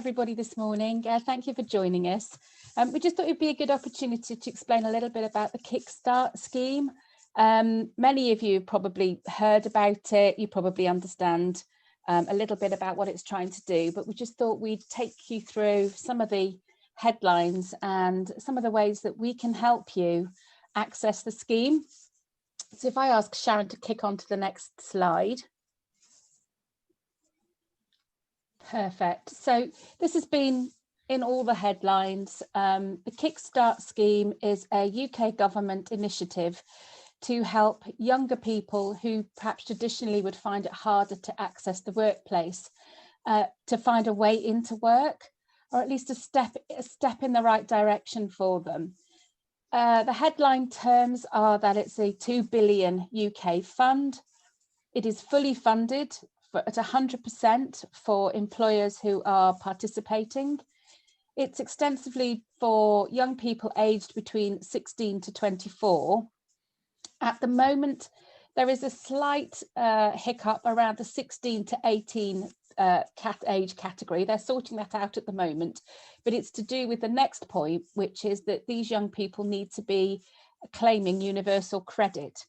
everybody this morning. Thank you for joining us. We just thought it'd be a good opportunity to explain a little bit about the Kickstart scheme. Many of you probably heard about it. You probably understand a little bit about what it's trying to do, but we just thought we'd take you through some of the headlines and some of the ways that we can help you access the scheme. So if I ask Sharon to kick on to the next slide. Perfect. So this has been in all the headlines. The Kickstart scheme is a UK government initiative to help younger people who perhaps traditionally would find it harder to access the workplace, to find a way into work, or at least a step in the right direction for them. The headline terms are that it's a 2 billion UK fund. It is fully funded at 100% for employers who are participating. It's extensively for young people aged between 16 to 24. At the moment, there is a slight hiccup around the 16 to 18 age category. They're sorting that out at the moment, but it's to do with the next point, which is that these young people need to be claiming universal credit.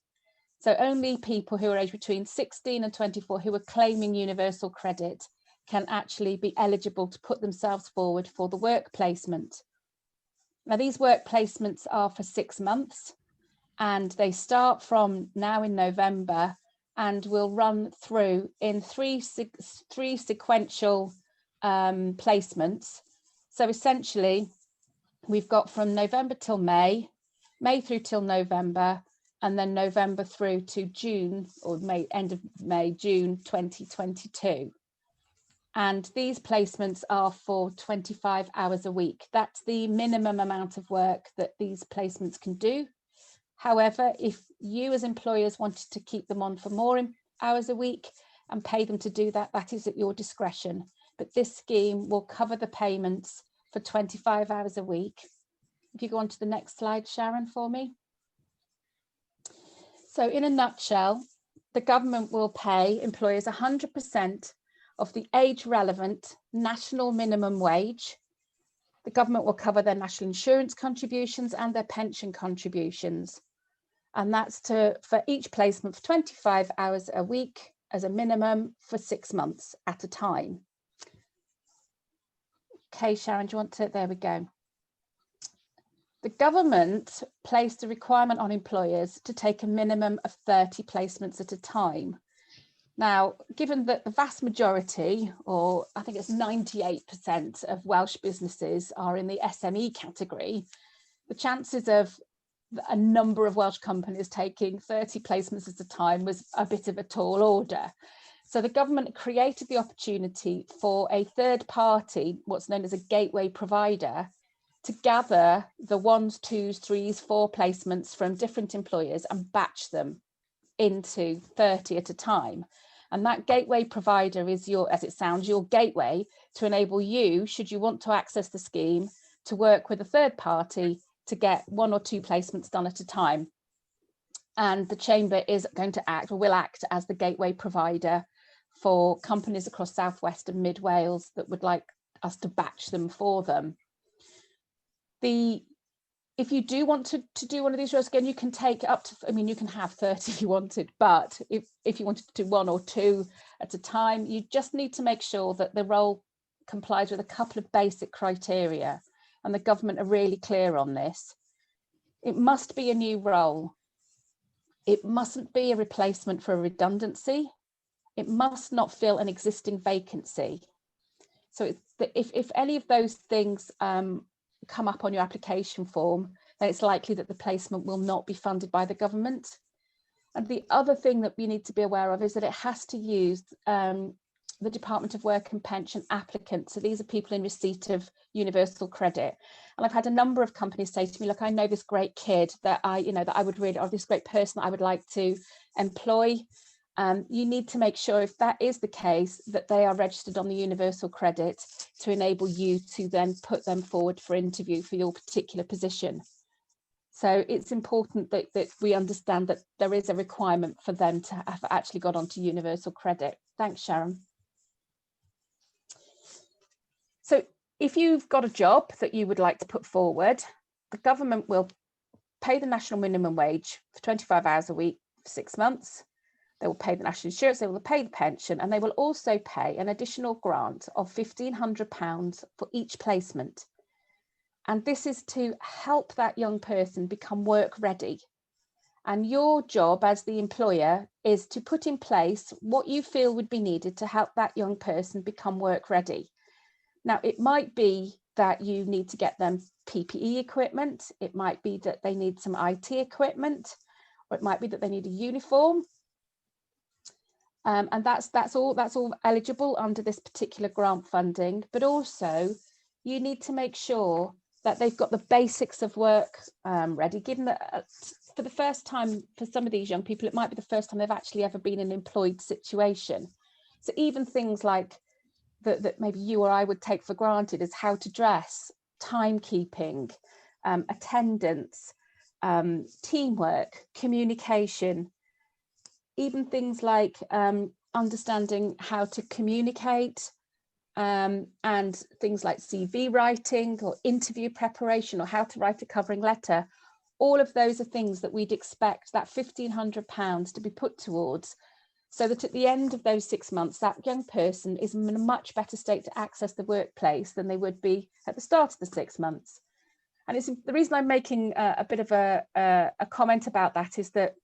So only people who are aged between 16 and 24 who are claiming universal credit can actually be eligible to put themselves forward for the work placement. Now, these work placements are for 6 months, and they start from now in November and will run through in three sequential placements. So essentially, we've got from November till May through till November, and then November through to June, or May, end of May, June 2022. And these placements are for 25 hours a week. That's the minimum amount of work that these placements can do. However, if you as employers wanted to keep them on for more hours a week and pay them to do that, that is at your discretion. But this scheme will cover the payments for 25 hours a week. If you go on to the next slide, Sharon, for me. So in a nutshell, the government will pay employers 100% of the age relevant national minimum wage. The government will cover their national insurance contributions and their pension contributions. And that's for each placement for 25 hours a week as a minimum for 6 months at a time. Okay, Sharon, do you want to, there we go. The government placed a requirement on employers to take a minimum of 30 placements at a time. Now, given that the vast majority, or I think it's 98% of Welsh businesses are in the SME category, the chances of a number of Welsh companies taking 30 placements at a time was a bit of a tall order. So the government created the opportunity for a third party, what's known as a gateway provider, to gather the 1s, 2s, 3s, 4 placements from different employers and batch them into 30 at a time. And that gateway provider is your, as it sounds, your gateway to enable you, should you want to access the scheme, to work with a third party to get 1 or 2 placements done at a time. And the Chamber is going to act, or will act, as the gateway provider for companies across South West and Mid Wales that would like us to batch them for them. If you do want to do one of these roles, again, you can take up to, I mean, you can have 30 if you wanted, but if you wanted to do 1 or 2 at a time, you just need to make sure that the role complies with a couple of basic criteria, and the government are really clear on this. It must be a new role. It mustn't be a replacement for a redundancy. It must not fill an existing vacancy. So if any of those things come up on your application form, then it's likely that the placement will not be funded by the government. And the other thing that we need to be aware of is that it has to use the Department of Work and Pension applicants. So these are people in receipt of universal credit. And I've had a number of companies say to me, look, I know this great kid that I would really, or this great person that I would like to employ. You need to make sure, if that is the case, that they are registered on the universal credit to enable you to then put them forward for interview for your particular position. So it's important that we understand that there is a requirement for them to have actually got onto universal credit. Thanks, Sharon. So If you've got a job that you would like to put forward, the government will pay the national minimum wage for 25 hours a week for 6 months. They will pay the national insurance, they will pay the pension, and they will also pay an additional grant of £1,500 for each placement. And this is to help that young person become work ready. And your job as the employer is to put in place what you feel would be needed to help that young person become work ready. Now, it might be that you need to get them PPE equipment. It might be that they need some IT equipment, or it might be that they need a uniform. And that's all eligible under this particular grant funding. But also, you need to make sure that they've got the basics of work ready, given that for the first time, for some of these young people, it might be the first time they've actually ever been in an employed situation. So even things like that maybe you or I would take for granted is how to dress, timekeeping, attendance, teamwork, communication, even things like understanding how to communicate, and things like CV writing or interview preparation or how to write a covering letter. All of those are things that we'd expect that £1,500 to be put towards, so that at the end of those 6 months, that young person is in a much better state to access the workplace than they would be at the start of the 6 months. And it's the reason I'm making a bit of a comment about that is that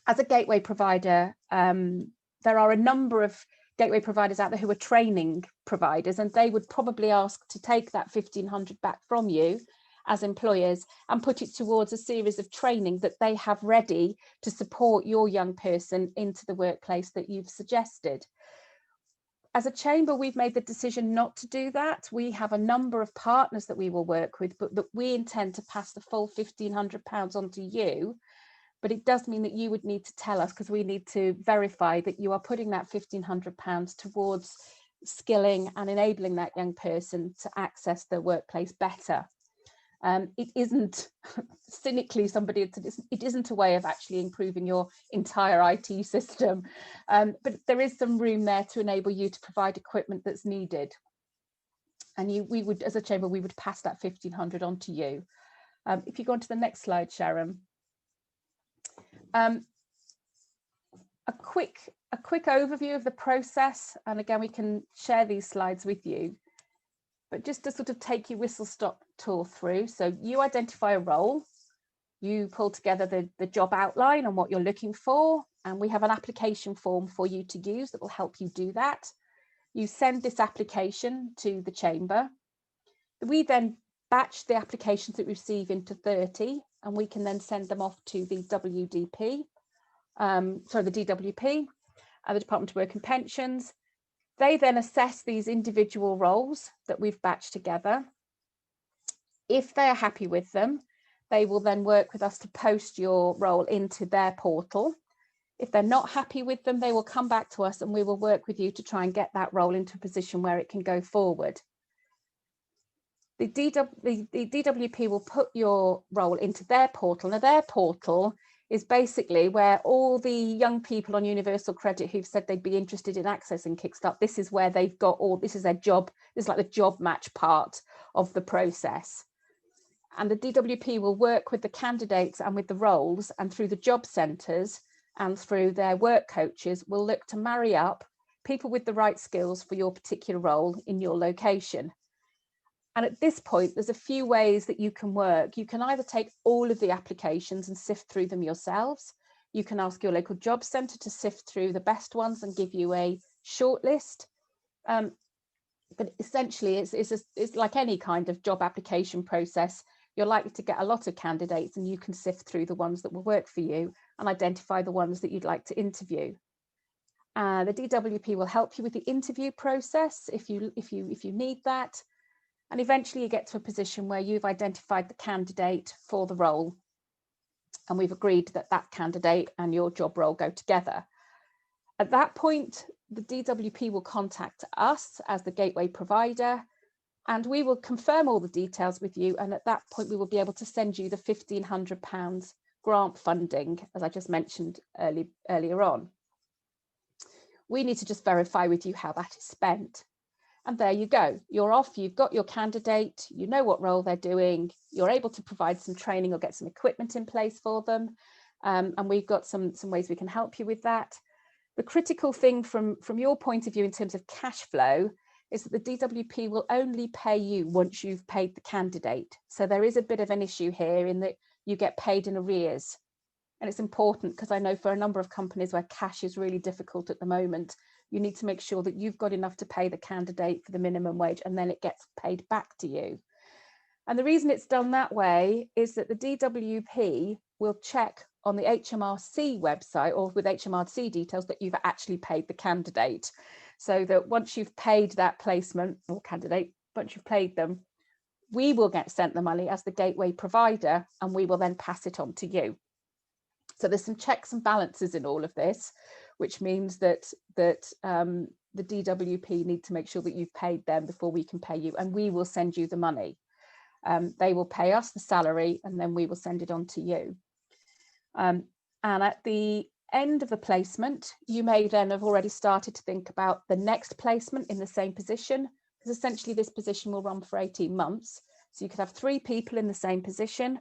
as a gateway provider, there are a number of gateway providers out there who are training providers, and they would probably ask to take that £1,500 back from you as employers and put it towards a series of training that they have ready to support your young person into the workplace that you've suggested. As a chamber, we've made the decision not to do that. We have a number of partners that we will work with, but that we intend to pass the full £1,500 on to you. But it does mean that you would need to tell us, because we need to verify that you are putting that £1,500 towards skilling and enabling that young person to access the workplace better. It isn't cynically it isn't a way of actually improving your entire IT system, but there is some room there to enable you to provide equipment that's needed. And we would, as a chamber, we would pass that £1,500 on to you. If you go on to the next slide, Sharon. A quick overview of the process, and again, we can share these slides with you. But just to sort of take your whistle-stop tour through. So you identify a role, you pull together the job outline and what you're looking for, and we have an application form for you to use that will help you do that. You send this application to the chamber. We then batch the applications that we receive into 30, and we can then send them off to the DWP, the Department of Work and Pensions. They then assess these individual roles that we've batched together. If they are happy with them, they will then work with us to post your role into their portal. If they're not happy with them, they will come back to us and we will work with you to try and get that role into a position where it can go forward. The DWP will put your role into their portal. Now, their portal is basically where all the young people on Universal Credit who've said they'd be interested in accessing Kickstart, this is where they've got this is their job, this is like the job match part of the process. And the DWP will work with the candidates and with the roles, and through the job centres and through their work coaches, will look to marry up people with the right skills for your particular role in your location. And at this point, there's a few ways that you can work. You can either take all of the applications and sift through them yourselves. You can ask your local job centre to sift through the best ones and give you a shortlist. But essentially, it's like any kind of job application process. You're likely to get a lot of candidates, and you can sift through the ones that will work for you and identify the ones that you'd like to interview. The DWP will help you with the interview process if you need that. And eventually you get to a position where you've identified the candidate for the role, and we've agreed that that candidate and your job role go together. At that point, the DWP will contact us as the gateway provider, and we will confirm all the details with you. And at that point, we will be able to send you the £1,500 grant funding, as I just mentioned earlier on. We need to just verify with you how that is spent. And there you go, you're off, you've got your candidate, you know what role they're doing, you're able to provide some training or get some equipment in place for them. And we've got some ways we can help you with that. The critical thing from your point of view in terms of cash flow is that the DWP will only pay you once you've paid the candidate. So there is a bit of an issue here in that you get paid in arrears. And it's important because I know for a number of companies where cash is really difficult at the moment, you need to make sure that you've got enough to pay the candidate for the minimum wage, and then it gets paid back to you. And the reason it's done that way is that the DWP will check on the HMRC website or with HMRC details that you've actually paid the candidate. So that once you've paid that placement or candidate, once you've paid them, we will get sent the money as the gateway provider, and we will then pass it on to you. So there's some checks and balances in all of this, which means that the DWP need to make sure that you've paid them before we can pay you, and we will send you the money. They will pay us the salary, and then we will send it on to you. And at the end of the placement, you may then have already started to think about the next placement in the same position, because essentially this position will run for 18 months. So you could have 3 people in the same position,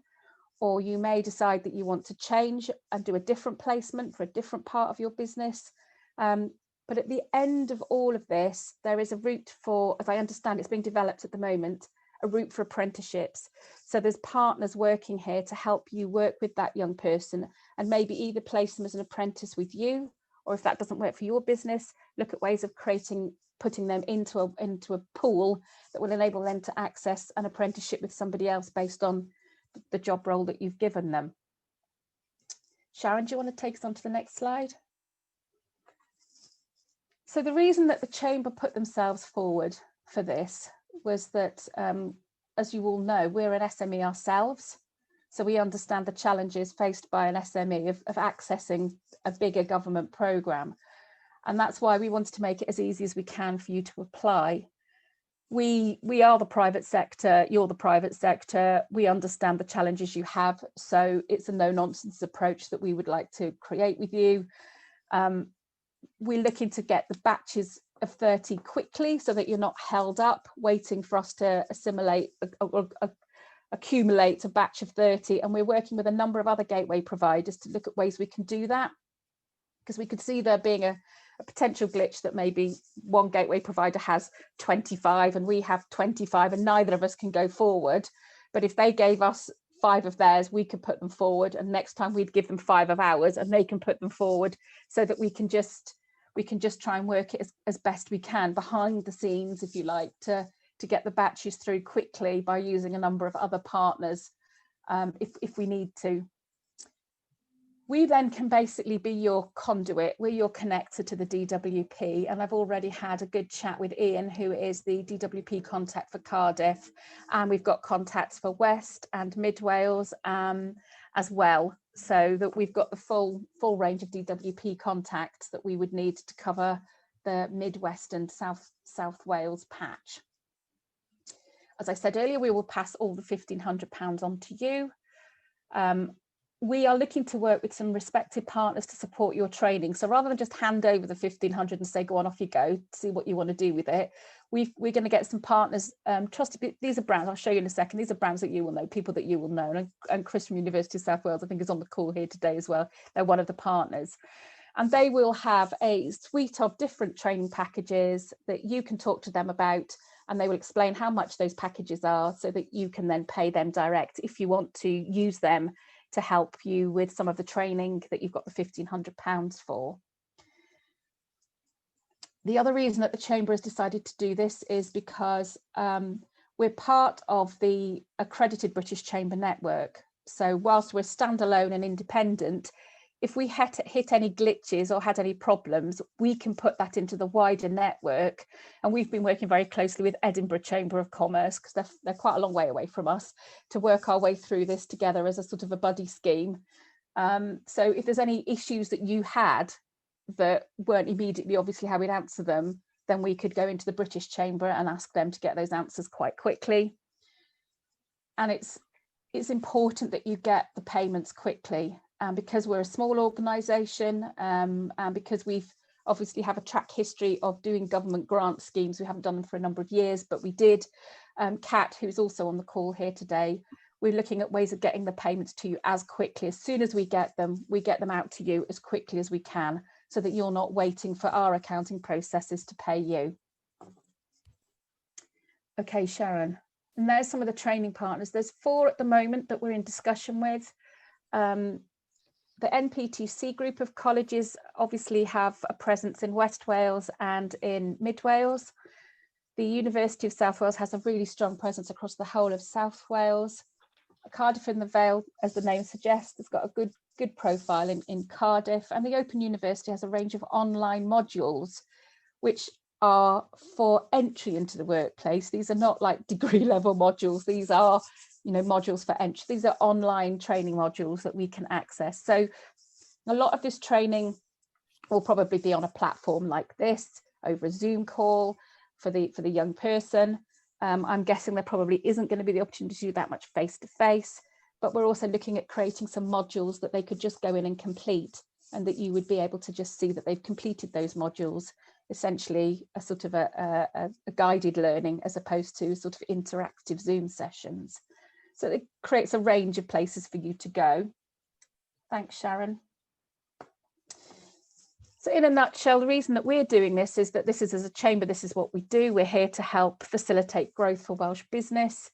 or you may decide that you want to change and do a different placement for a different part of your business. But at the end of all of this, there is a route for, as I understand it's being developed at the moment, a route for apprenticeships. So there's partners working here to help you work with that young person and maybe either place them as an apprentice with you, or if that doesn't work for your business, look at ways of putting them into a pool that will enable them to access an apprenticeship with somebody else based on the job role that you've given them. Sharon, do you want to take us on to the next slide? So the reason that the Chamber put themselves forward for this was that, as you all know, we're an SME ourselves. So we understand the challenges faced by an SME of accessing a bigger government programme. And that's why we wanted to make it as easy as we can for you to apply. We are the private sector, you're the private sector, we understand the challenges you have, so it's a no-nonsense approach that we would like to create with you. We're looking to get the batches of 30 quickly so that you're not held up waiting for us to accumulate a batch of 30, and we're working with a number of other gateway providers to look at ways we can do that, because we could see there being a potential glitch that maybe one gateway provider has 25 and we have 25 and neither of us can go forward. But if they gave us 5 of theirs, we could put them forward, and next time we'd give them 5 of ours and they can put them forward, so that we can just try and work it as best we can behind the scenes, if you like, to get the batches through quickly by using a number of other partners if we need to. We then can basically be your conduit, we're your connector to the DWP, and I've already had a good chat with Ian, who is the DWP contact for Cardiff, and we've got contacts for West and Mid Wales as well, so that we've got the full range of DWP contacts that we would need to cover the Midwest and South Wales patch. As I said earlier, we will pass all the £1,500 on to you. We are looking to work with some respected partners to support your training. So rather than just hand over the 1,500 and say, go on, off you go, see what you want to do with it, we're going to get some partners, trusted. These are brands, I'll show you in a second. These are brands that you will know, people that you will know. And Chris from University of South Wales, I think, is on the call here today as well. They're one of the partners. And they will have a suite of different training packages that you can talk to them about, and they will explain how much those packages are so that you can then pay them direct if you want to use them to help you with some of the training that you've got the £1,500 for. The other reason that the Chamber has decided to do this is because we're part of the accredited British Chamber network. So whilst we're standalone and independent, if we hit any glitches or had any problems, we can put that into the wider network. And we've been working very closely with Edinburgh Chamber of Commerce, because they're quite a long way away from us, to work our way through this together as a sort of a buddy scheme. So if there's any issues that you had that weren't immediately obviously how we'd answer them, then we could go into the British Chamber and ask them to get those answers quite quickly. And it's important that you get the payments quickly. And because we're a small organisation, and because we've obviously have a track history of doing government grant schemes. We haven't done them for a number of years, but we did. Kat, who's also on the call here today, we're looking at ways of getting the payments to you as quickly. As soon as we get them out to you as quickly as we can, so that you're not waiting for our accounting processes to pay you. Okay, Sharon, and there's some of the training partners. There's 4 at the moment that we're in discussion with. The NPTC group of colleges obviously have a presence in West Wales and in Mid Wales. The University of South Wales has a really strong presence across the whole of South Wales. Cardiff in the Vale, as the name suggests, has got a good profile in Cardiff, and the Open University has a range of online modules which are for entry into the workplace. These are not like degree level modules. These are, you know, modules for entry. These are online training modules that we can access. So a lot of this training will probably be on a platform like this, over a Zoom call for the young person. I'm guessing there probably isn't going to be the opportunity to do that much face-to-face, but we're also looking at creating some modules that they could just go in and complete, and that you would be able to just see that they've completed those modules, essentially a sort of a guided learning as opposed to sort of interactive Zoom sessions. So it creates a range of places for you to go. Thanks, Sharon. So in a nutshell, the reason that we're doing this is that this is, as a chamber, this is what we do. We're here to help facilitate growth for Welsh business.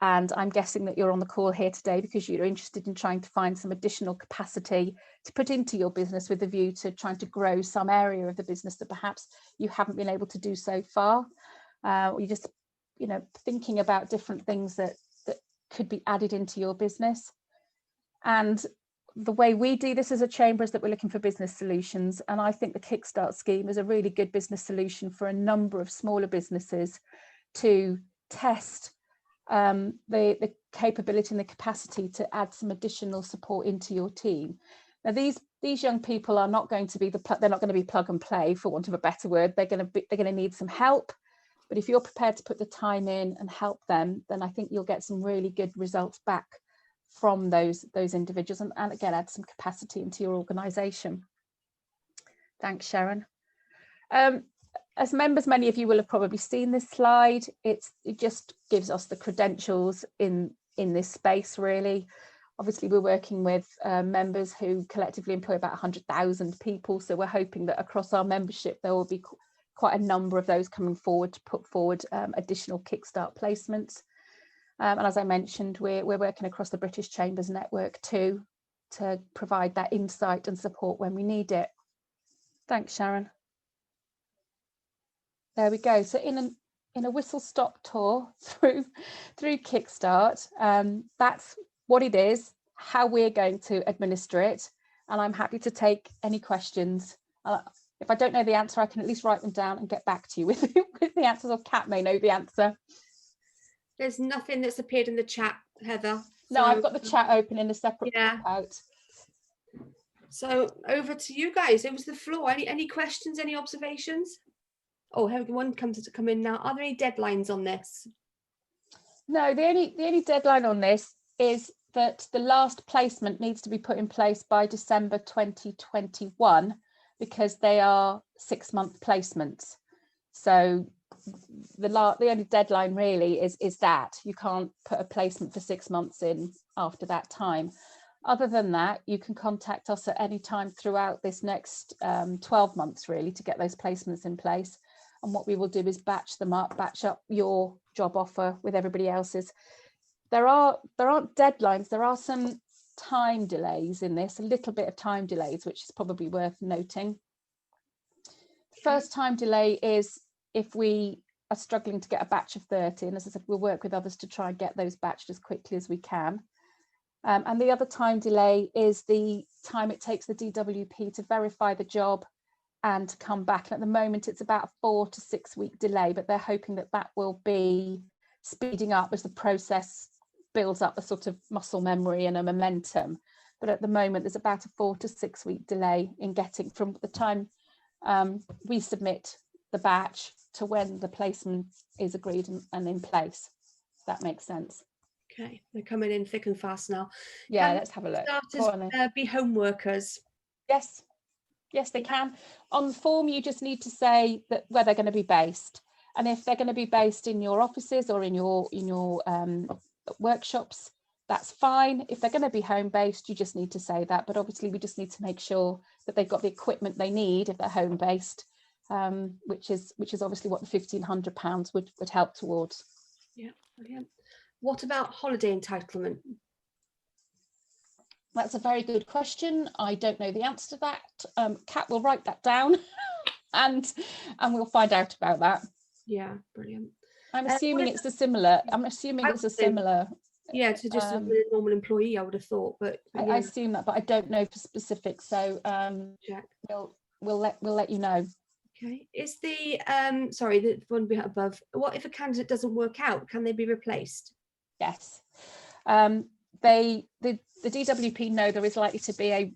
And I'm guessing that you're on the call here today because you're interested in trying to find some additional capacity to put into your business with a view to trying to grow some area of the business that perhaps you haven't been able to do so far. You're just, you know, thinking about different things that could be added into your business. And the way we do this as a chamber is that we're looking for business solutions. And I think the Kickstart scheme is a really good business solution for a number of smaller businesses to test the capability and the capacity to add some additional support into your team. Now, these young people are not going to be they're not going to be plug and play, for want of a better word. They're going to need some help. But if you're prepared to put the time in and help them, then I think you'll get some really good results back from those individuals, and again, add some capacity into your organisation. Thanks, Sharon. As members, many of you will have probably seen this slide. It just gives us the credentials in this space, really. Obviously, we're working with members who collectively employ about 100,000 people. So we're hoping that across our membership, there will be quite a number of those coming forward to put forward additional Kickstart placements. And as I mentioned, we're working across the British Chambers network too, to provide that insight and support when we need it. Thanks, Sharon. There we go. So in a whistle-stop tour through Kickstart, that's what it is, how we're going to administer it, and I'm happy to take any questions. If I don't know the answer, I can at least write them down and get back to you with the answers, or Kat may know the answer. There's nothing that's appeared in the chat, Heather. No, I've got the chat open in a separate out. So over to you guys. It was the floor. Any questions? Any observations? Oh, one comes to come in now. Are there any deadlines on this? No, the only deadline on this is that the last placement needs to be put in place by December 2021, because they are 6-month placements. So the only deadline really is that you can't put a placement for 6 months in after that time. Other than that, you can contact us at any time throughout this next 12 months really to get those placements in place. And what we will do is batch up your job offer with everybody else's. There aren't deadlines. There are some time delays in this, a little bit of time delays, which is probably worth noting. The first time delay is if we are struggling to get a batch of 30, and as I said, we'll work with others to try and get those batched as quickly as we can. And the other time delay is the time it takes the DWP to verify the job and to come back. And at the moment, it's about a 4 to 6 week delay, but they're hoping that that will be speeding up as the process builds up a sort of muscle memory and a momentum. But at the moment, there's about a 4 to 6 week delay in getting from the time we submit the batch to when the placement is agreed and in place. If that makes sense. Okay, they're coming in thick and fast now. Yeah, let's have a look. Starters be home workers? Yes. Yes, they can. On the form, you just need to say that where they're going to be based. And if they're going to be based in your offices or in your workshops, that's fine. If they're going to be home based, you just need to say that. But obviously, we just need to make sure that they've got the equipment they need if they're home based, which is obviously what the £1,500 would help towards. Yeah, brilliant. What about holiday entitlement? That's a very good question. I don't know the answer to that. Kat will write that down and we'll find out about that. Yeah, brilliant. I'm assuming it's a similar. Yeah, to just a normal employee, I would have thought, but yeah. I assume that, but I don't know for specifics. So we'll let you know. Okay. Is the the one bit above, what if a candidate doesn't work out? Can they be replaced? Yes. The DWP know there is likely to be a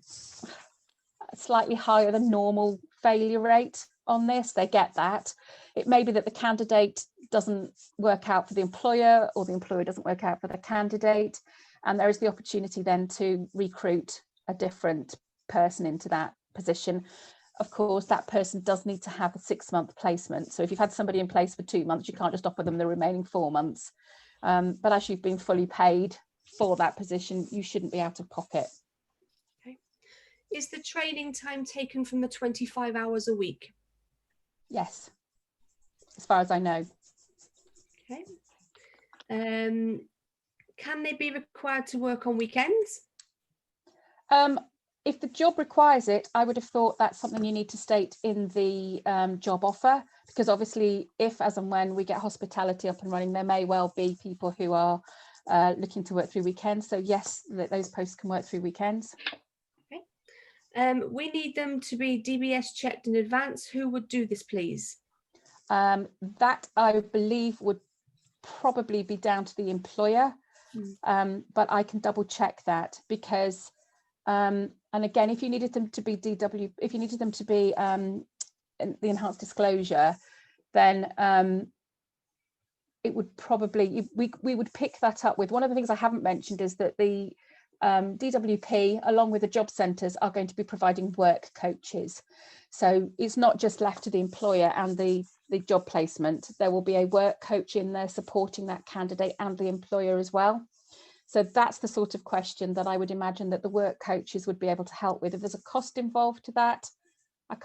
slightly higher than normal failure rate on this. They get that. It may be that the candidate doesn't work out for the employer, or the employer doesn't work out for the candidate, and there is the opportunity then to recruit a different person into that position. Of course, that person does need to have a 6-month placement. So if you've had somebody in place for 2 months, you can't just offer them the remaining 4 months. But as you've been fully paid for that position, you shouldn't be out of pocket. Okay. Is the training time taken from the 25 hours a week? Yes, as far as I know. Okay. Can they be required to work on weekends? If the job requires it, I would have thought that's something you need to state in the job offer, because obviously if, as and when we get hospitality up and running, there may well be people who are looking to work through weekends. So yes, those posts can work through weekends. Okay. We need them to be DBS checked in advance. Who would do this, please? That I believe would probably be down to the employer, but I can double check that, because and again, if you needed them to be if you needed them to be the enhanced disclosure, then it would probably, we would pick that up with. One of the things I haven't mentioned is that the DWP, along with the job centres, are going to be providing work coaches. So it's not just left to the employer and the job placement. There will be a work coach in there supporting that candidate and the employer as well. So that's the sort of question that I would imagine that the work coaches would be able to help with. If there's a cost involved to that, I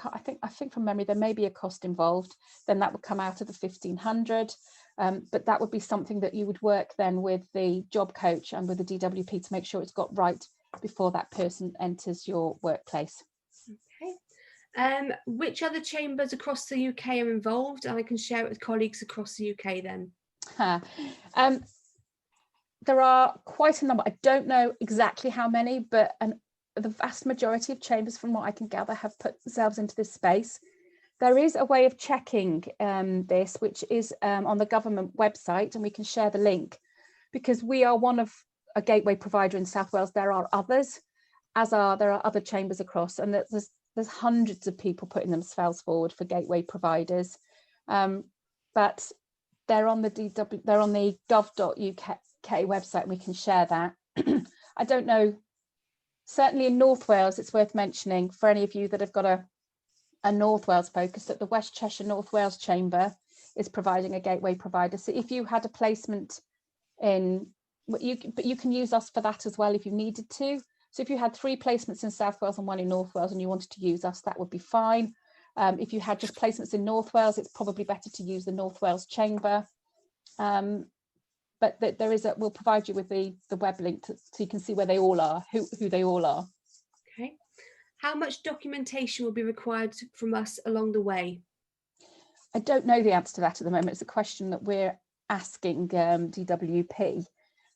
think from memory there may be a cost involved, then that would come out of the 1,500. But that would be something that you would work then with the job coach and with the DWP to make sure it's got right before that person enters your workplace. Okay. Which other chambers across the UK are involved? And I can share it with colleagues across the UK then. There are quite a number. I don't know exactly how many, but the vast majority of chambers, from what I can gather, have put themselves into this space. There is a way of checking this, which is on the government website, and we can share the link, because we are one of a gateway provider in South Wales. There are others, there are other chambers across, and there's hundreds of people putting themselves forward for gateway providers, but they're on the gov.uk website, and we can share that. I don't know, certainly in North Wales, it's worth mentioning for any of you that have got a North Wales focus, that the West Cheshire North Wales Chamber is providing a gateway provider. So if you had a placement but you can use us for that as well if you needed to. So if you had 3 placements in South Wales and 1 in North Wales and you wanted to use us, that would be fine. If you had just placements in North Wales, it's probably better to use the North Wales Chamber. But we'll provide you with the web link so you can see where they all are, who they all are. Okay. How much documentation will be required from us along the way? I don't know the answer to that at the moment. It's a question that we're asking DWP.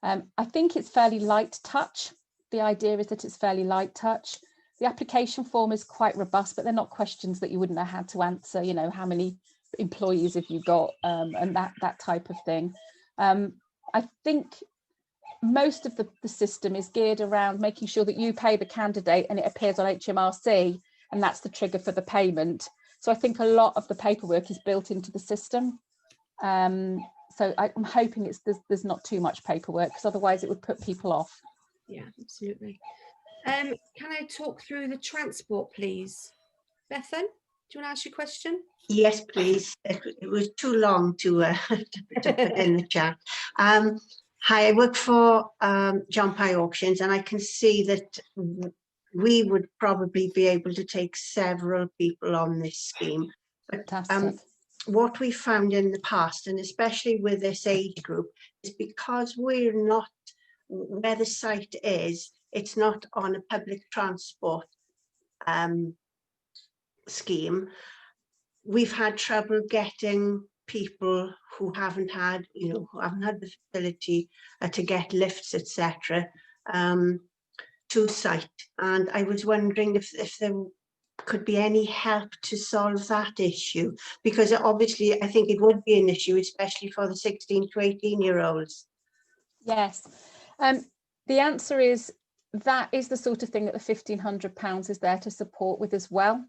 I think it's fairly light touch. The idea is that it's fairly light touch. The application form is quite robust, but they're not questions that you wouldn't know how to answer. You know, how many employees have you got, and that type of thing. I think most of the system is geared around making sure that you pay the candidate and it appears on HMRC, and that's the trigger for the payment. So I think a lot of the paperwork is built into the system. So I'm hoping there's not too much paperwork, because otherwise it would put people off. Yeah, absolutely. Can I talk through the transport, please? Bethan, do you want to ask your question? Yes, please. It was too long to put in the chat. Hi, I work for John Pye Auctions, and I can see that we would probably be able to take several people on this scheme. But Fantastic. what we found in the past, and especially with this age group, is because we're not where the site is, it's not on a public transport scheme. We've had trouble getting people who haven't had the facility to get lifts, etc., to site. And I was wondering if there could be any help to solve that issue, because obviously I think it would be an issue, especially for the 16 to 18-year-olds. Yes. The answer is that is the sort of thing that the £1,500 is there to support with as well.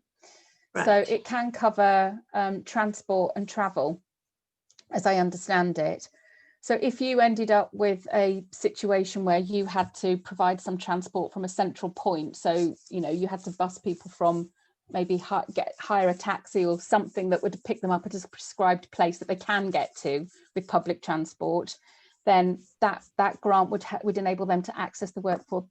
Right. So it can cover transport and travel, as I understand it. So if you ended up with a situation where you had to provide some transport from a central point, so you had to bus people from maybe hire a taxi or something that would pick them up at a prescribed place that they can get to with public transport, then that grant would enable them to access the workforce.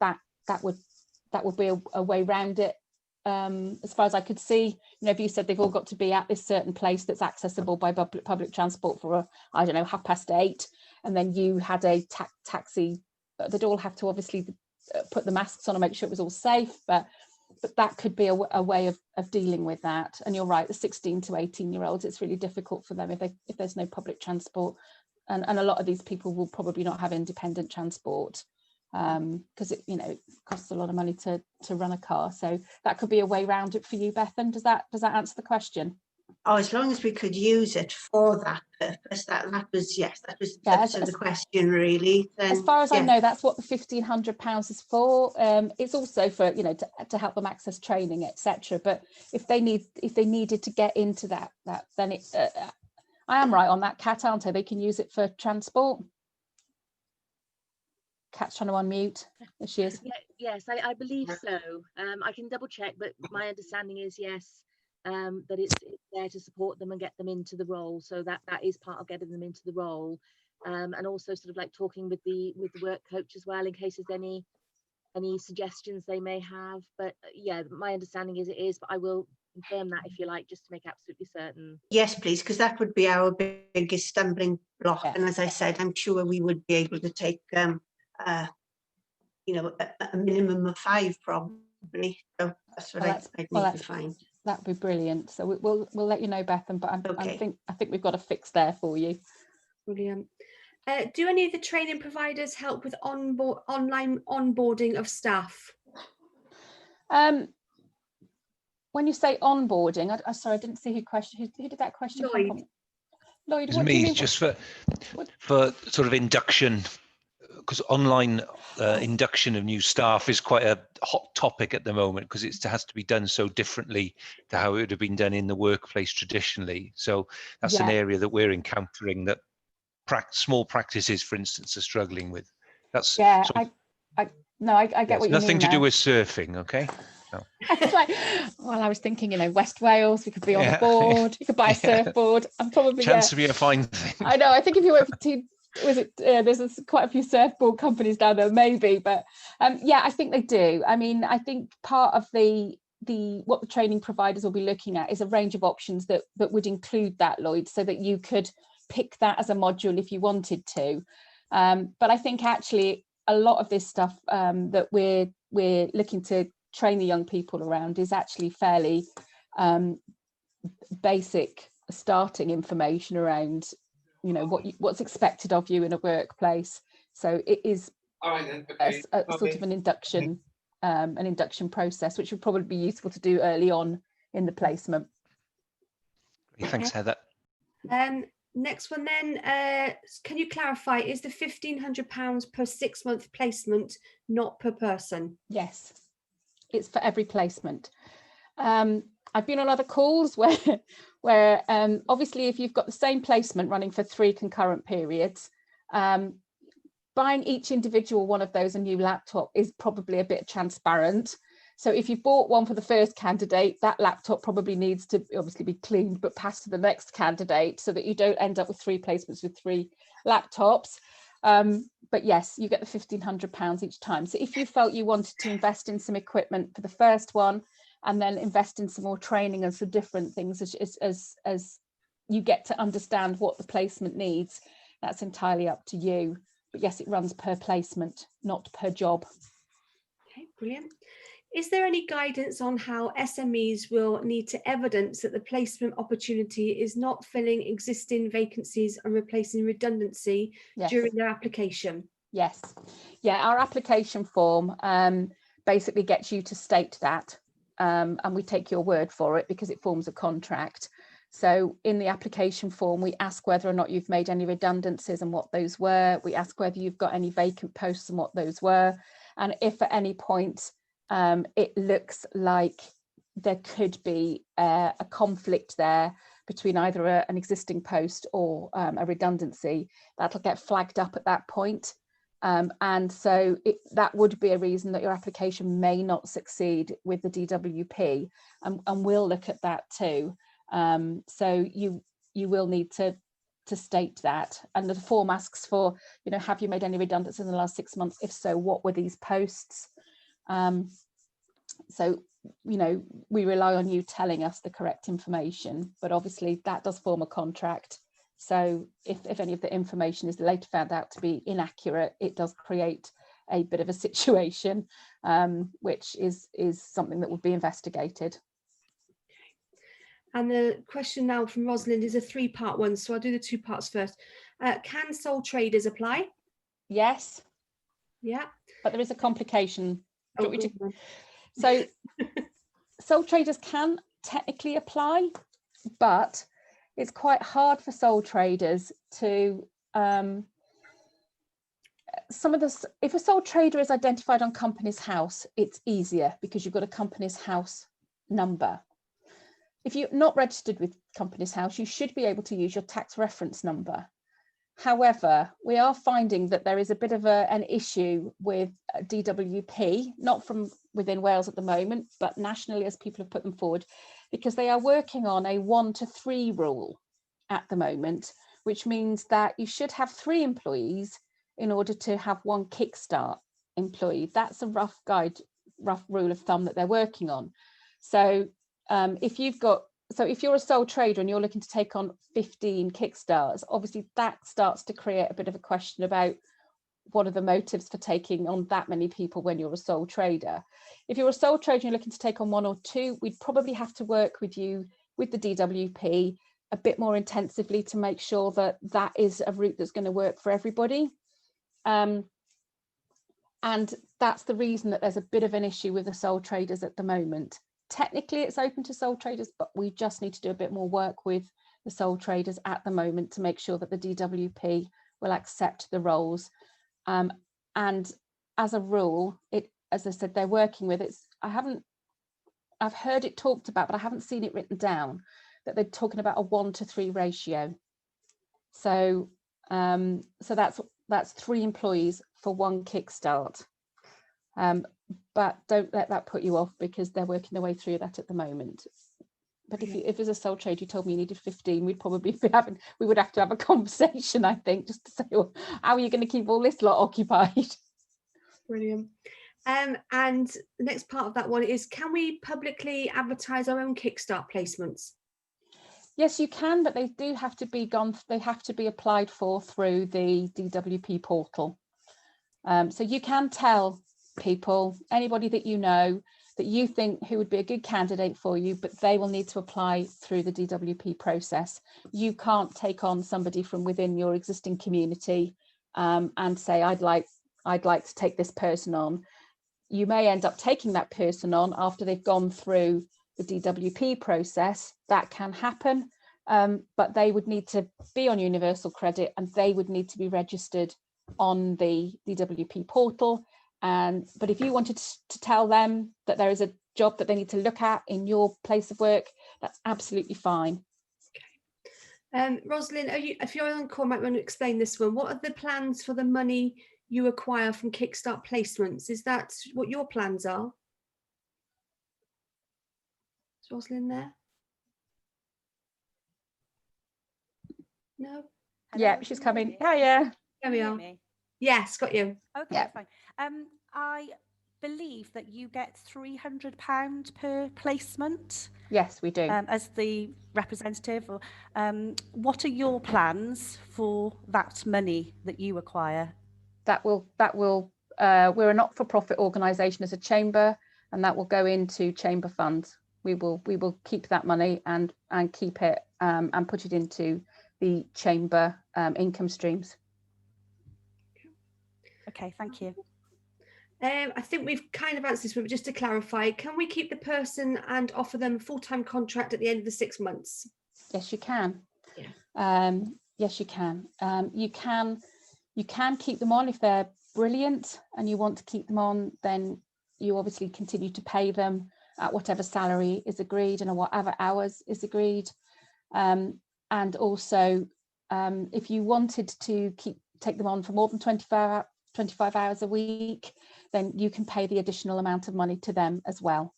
That would be a way around it. As far as I could see, if you said they've all got to be at this certain place that's accessible by public transport for I don't know, 8:30, and then you had a taxi, they'd all have to obviously put the masks on and make sure it was all safe, but that could be a way of dealing with that. And you're right, the 16 to 18-year-olds, it's really difficult for them if there's no public transport, and a lot of these people will probably not have independent transport, because it costs a lot of money to run a car. So that could be a way around it for you, Bethan. Does that answer the question? Oh, as long as we could use it for that purpose, that was the question, really. Then, as far as I know, that's what the £1,500 is for. It's also for to help them access training, etc. But if they needed to get into that then it I am right on that, Kat, aren't I? They can use it for transport. Kat's trying to unmute. There she is. Yes, I believe so. I can double check, but my understanding is yes, that it's there to support them and get them into the role. So that is part of getting them into the role, and also sort of like talking with the work coach as well in case there's any suggestions they may have. But yeah, my understanding is it is, but I will confirm that if you like, just to make absolutely certain. Yes, please, because that would be our biggest stumbling block. And as I said, I'm sure we would be able to take a minimum of 5 probably. So that's what I'd need to find. That'd be brilliant. So we'll let you know, Bethan, but I think we've got a fix there for you. Brilliant. Do any of the training providers help with online onboarding of staff? When you say onboarding, I sorry, I didn't see who did that question come from? Lloyd, it's me, just for sort of induction, because online induction of new staff is quite a hot topic at the moment, because it has to be done so differently to how it would have been done in the workplace traditionally. So that's an area that we're encountering that small practices, for instance, are struggling with. That's I get what you mean. Nothing to do with surfing, okay? No. It's like, well, I was thinking, West Wales, we could be on a board, you could buy a surfboard. I'm probably chance to be a fine thing. I know. I think if you work for there's quite a few surfboard companies down there, maybe, but I think they do. I mean, I think part of what the training providers will be looking at is a range of options that would include that, Lloyd, so that you could pick that as a module if you wanted to. But I think actually a lot of this stuff that we're looking to train the young people around is actually fairly basic starting information around what's expected of you in a workplace. So it is sort of an induction process, which would probably be useful to do early on in the placement. Thanks, Heather. Next one then, can you clarify, is the £1,500 per 6-month placement not per person? Yes, it's for every placement. I've been on other calls where obviously if you've got the same placement running for 3 concurrent periods, buying each individual one of those a new laptop is probably a bit transparent. So if you bought one for the first candidate, that laptop probably needs to obviously be cleaned, but passed to the next candidate so that you don't end up with 3 placements with 3 laptops. But yes, you get the £1,500 each time. So if you felt you wanted to invest in some equipment for the first one and then invest in some more training and some different things as you get to understand what the placement needs, that's entirely up to you. But yes, it runs per placement, not per job. Okay, brilliant. Is there any guidance on how SMEs will need to evidence that the placement opportunity is not filling existing vacancies and replacing redundancy during their application? Yes. Yeah, our application form basically gets you to state that, and we take your word for it because it forms a contract. So in the application form, we ask whether or not you've made any redundancies and what those were. We ask whether you've got any vacant posts and what those were. And if at any point it looks like there could be a conflict there between either an existing post or a redundancy, that'll get flagged up at that point. And so that would be a reason that your application may not succeed with the DWP, and we'll look at that too. So you will need to state that. And the form asks for, have you made any redundancies in the last 6 months? If so, what were these posts? So, we rely on you telling us the correct information, but obviously that does form a contract. So if any of the information is later found out to be inaccurate, it does create a bit of a situation, which is something that would be investigated. And the question now from Rosalind is a 3-part one, so I'll do the 2 parts first. Can sole traders apply? Yes. Yeah. But there is a complication. So sole traders can technically apply, but it's quite hard for sole traders to if a sole trader is identified on Companies House, it's easier because you've got a Companies House number. If you're not registered with Companies House, you should be able to use your tax reference number. However, we are finding that there is a bit of an issue with DWP, not from within Wales at the moment, but nationally as people have put them forward, because they are working on a 1 to 3 rule at the moment, which means that you should have 3 employees in order to have 1 Kickstart employee. That's a rough rule of thumb that they're working on. So if you're a sole trader and you're looking to take on 15 Kickstarts, obviously that starts to create a bit of a question about what are the motives for taking on that many people when you're a sole trader. If you're a sole trader and you're looking to take on 1 or 2, we'd probably have to work with you with the DWP a bit more intensively to make sure that that is a route that's going to work for everybody. And that's the reason that there's a bit of an issue with the sole traders at the moment. Technically, it's open to sole traders, but we just need to do a bit more work with the sole traders at the moment to make sure that the DWP will accept the roles. And as a rule, as I said, they're working with it. I've heard it talked about, but I haven't seen it written down, that they're talking about a 1 to 3 ratio. So that's 3 employees for 1 Kickstart. But don't let that put you off because they're working their way through that at the moment. But if as a sole trader you told me you needed 15, we'd probably we would have to have a conversation, I think, just to say, well, how are you going to keep all this lot occupied? Brilliant. And the next part of that one is, can we publicly advertise our own Kickstart placements? Yes, you can, but they do have to be they have to be applied for through the DWP portal. So you can tell people, anybody that you know, that you think who would be a good candidate for you, but they will need to apply through the DWP process. You can't take on somebody from within your existing community and say, I'd like to take this person on. You may end up taking that person on after they've gone through the DWP process. That can happen, but they would need to be on universal credit and they would need to be registered on the DWP portal. But if you wanted to tell them that there is a job that they need to look at in your place of work, that's absolutely fine. Okay. Rosalind, if you're on call, might want to explain this one. What are the plans for the money you acquire from Kickstart placements? Is that what your plans are? Rosalind there? No? Yeah, Hello, she's can you hear coming. me? Yeah, yeah. There Can we you hear are. me? Yes, got you. Okay, Yeah. fine. I believe that you get £300 per placement Yes, we do. as the representative. Or, what are your plans for that money that you acquire? We're a not-for-profit organisation as a chamber, and that will go into chamber funds. We will keep that money and keep it and put it into the chamber income streams. Okay, thank you. I think we've kind of answered this, but just to clarify, can we keep the person and offer them a full-time contract at the end of the 6 months? Yes, you can. Yeah. Yes, you can. You can keep them on if they're brilliant and you want to keep them on. Then you obviously continue to pay them at whatever salary is agreed and whatever hours is agreed. And also, if you wanted to take them on for more than 25 hours a week, then you can pay the additional amount of money to them as well.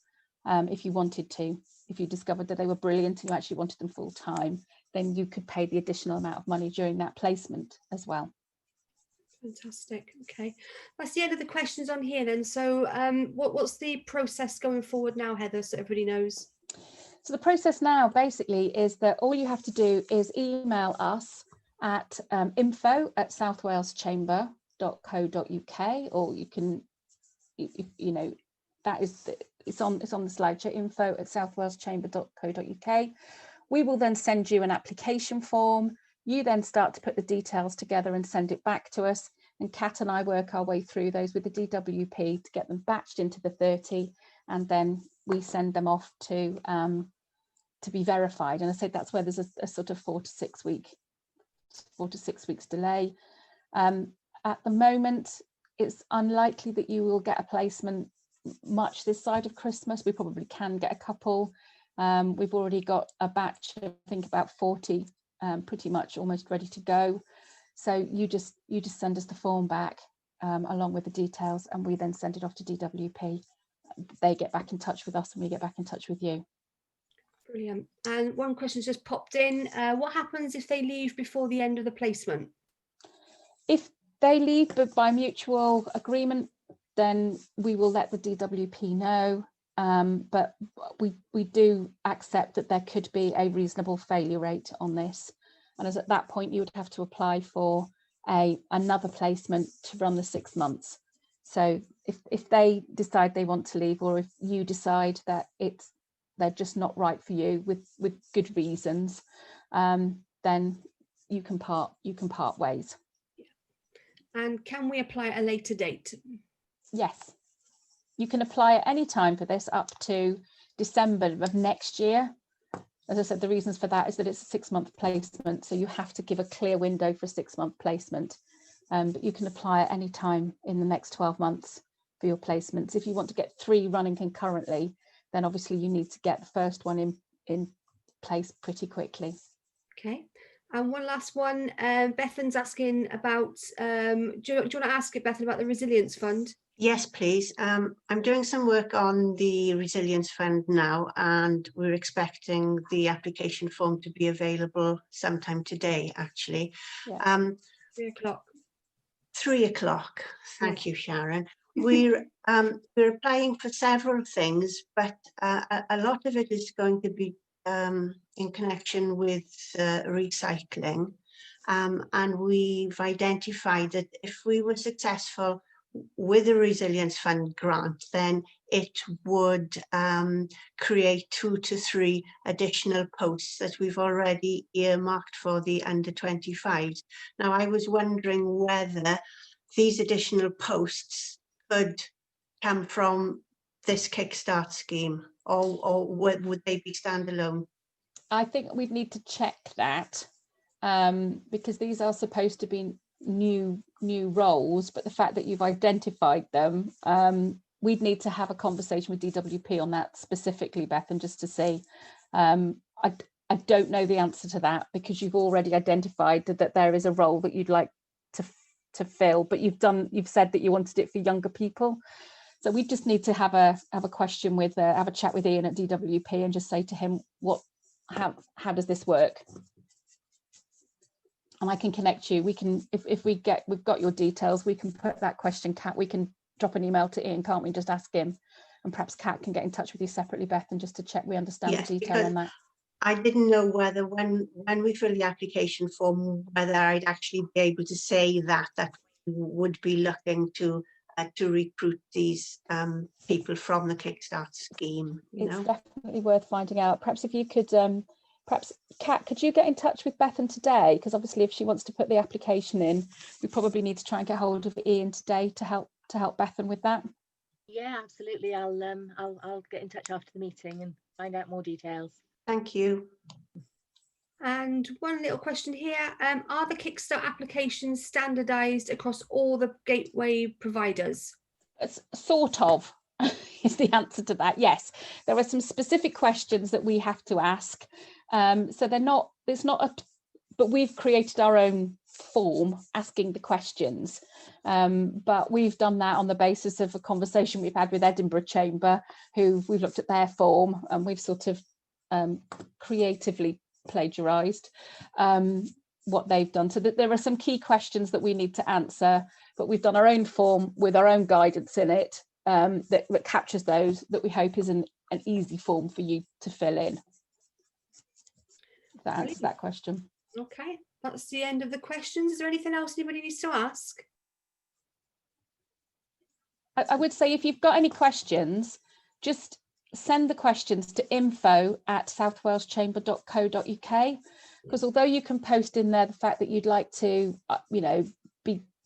If you wanted to, if you discovered that they were brilliant and you actually wanted them full time, then you could pay the additional amount of money during that placement as well. Fantastic. Okay, that's the end of the questions on here then. So what's the process going forward now, Heather, so everybody knows? So the process now basically is that all you have to do is email us at info@southwaleschamber.co.uk, or you can, you know, that is, it's on the slideshow, info@southwaleschamber.co.uk. We will then send you an application form. You then start to put the details together and send it back to us. And Kat and I work our way through those with the DWP to get them batched into the 30, and then we send them off to be verified. And I said that's where there's a sort of 4 to 6 weeks delay. At the moment, it's unlikely that you will get a placement much this side of Christmas. We probably can get a couple. We've already got a batch of, I think, about 40 pretty much almost ready to go. So you just send us the form back along with the details, and we then send it off to DWP. They get back in touch with us and we get back in touch with you. Brilliant. And one question's just popped in. What happens if they leave before the end of the placement? If they leave but by mutual agreement, then we will let the DWP know. But we do accept that there could be a reasonable failure rate on this. And as at that point, you would have to apply for another placement to run the 6 months. So if they decide they want to leave, or if you decide that they're just not right for you with good reasons, then you can part ways. And can we apply at a later date? Yes, you can apply at any time for this up to December of next year. As I said, the reasons for that is that it's a 6-month placement, so you have to give a clear window for a 6-month placement. But you can apply at any time in the next 12 months for your placements. If you want to get 3 running concurrently, then obviously you need to get the first one in place pretty quickly. Okay. And one last one, Bethan's asking about, do you want to ask it, Bethan, about the Resilience Fund? Yes, please. I'm doing some work on the Resilience Fund now, and we're expecting the application form to be available sometime today, actually. Yeah. 3 o'clock. 3 o'clock. Thank you, Sharon. We're applying for several things, but a lot of it is going to be in connection with recycling. And we've identified that if we were successful with the Resilience Fund grant, then it would create 2 to 3 additional posts that we've already earmarked for the under 25s. Now, I was wondering whether these additional posts could come from this Kickstart scheme, or would they be standalone? I think we'd need to check that, because these are supposed to be new roles, but the fact that you've identified them, we'd need to have a conversation with DWP on that specifically, Bethan, just to see. I don't know the answer to that, because you've already identified that there is a role that you'd like to fill, but you've said that you wanted it for younger people. So we just need to have a question with have a chat with Ian at DWP and just say to him, how does this work? And I can connect you. We can, if we've got your details, we can put that question, Kat, we can drop an email to Ian, can't we? Just ask him, and perhaps Kat can get in touch with you separately, Beth, and just to check we understand the detail on that. I didn't know whether when we fill the application form, whether I'd actually be able to say that we would be looking to recruit these people from the Kickstart scheme. It's definitely worth finding out. Perhaps if you could, perhaps Kat, could you get in touch with Bethan today? Because obviously, if she wants to put the application in, we probably need to try and get hold of Ian today to help Bethan with that. Yeah, absolutely. I'll get in touch after the meeting and find out more details. Thank you. And one little question here, are the Kickstart applications standardised across all the gateway providers? It's sort of is the answer to that. Yes, there are some specific questions that we have to ask. So but we've created our own form asking the questions. But we've done that on the basis of a conversation we've had with Edinburgh Chamber, who we've looked at their form and we've sort of creatively plagiarized what they've done. So that there are some key questions that we need to answer, but we've done our own form with our own guidance in it that captures those, that we hope is an easy form for you to fill in. That answers that question. Okay, that's the end of the questions. Is there anything else anybody needs to ask? I would say if you've got any questions, just send the questions to info@southwaleschamber.co.uk, because although you can post in there the fact that you'd like to,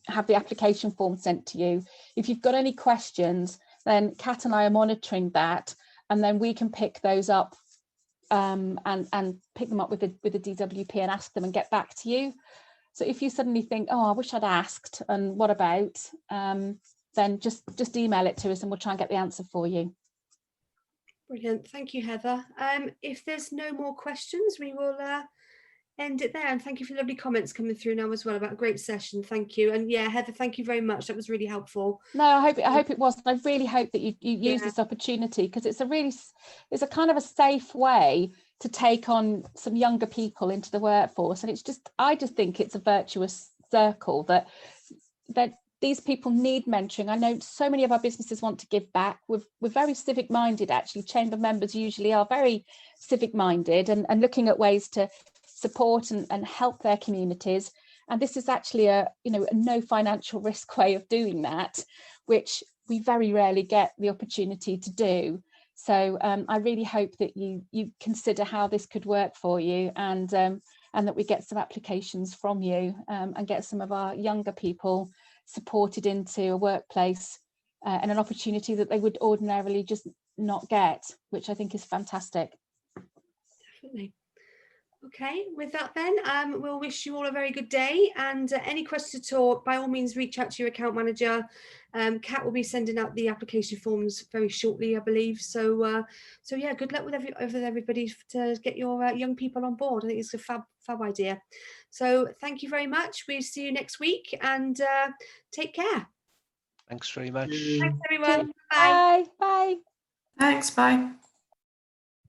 have the application form sent to you, if you've got any questions, then Kat and I are monitoring that, and then we can pick those up and pick them up with the DWP and ask them and get back to you. So if you suddenly think, oh, I wish I'd asked, and what about, then just email it to us and we'll try and get the answer for you. Brilliant. Thank you, Heather. If there's no more questions, we will end it there. And thank you for the lovely comments coming through now as well about a great session. Thank you. And yeah, Heather, thank you very much. That was really helpful. No, I hope it was. I really hope that you use this opportunity, because it's a kind of a safe way to take on some younger people into the workforce. And I just think it's a virtuous circle that these people need mentoring. I know so many of our businesses want to give back. We're very civic minded, actually. Chamber members usually are very civic minded and looking at ways to support and help their communities. And this is actually a no financial risk way of doing that, which we very rarely get the opportunity to do. So I really hope that you consider how this could work for you, and that we get some applications from you and get some of our younger people supported into a workplace and an opportunity that they would ordinarily just not get, which I think is fantastic. Definitely. Okay, with that then, we'll wish you all a very good day, and any questions at all, by all means reach out to your account manager. Kat will be sending out the application forms very shortly, I believe. So yeah, good luck with everybody to get your young people on board. I think it's a fab idea. So thank you very much. We'll see you next week, and take care. Thanks very much. Thanks everyone. Bye. Bye. Thanks, bye.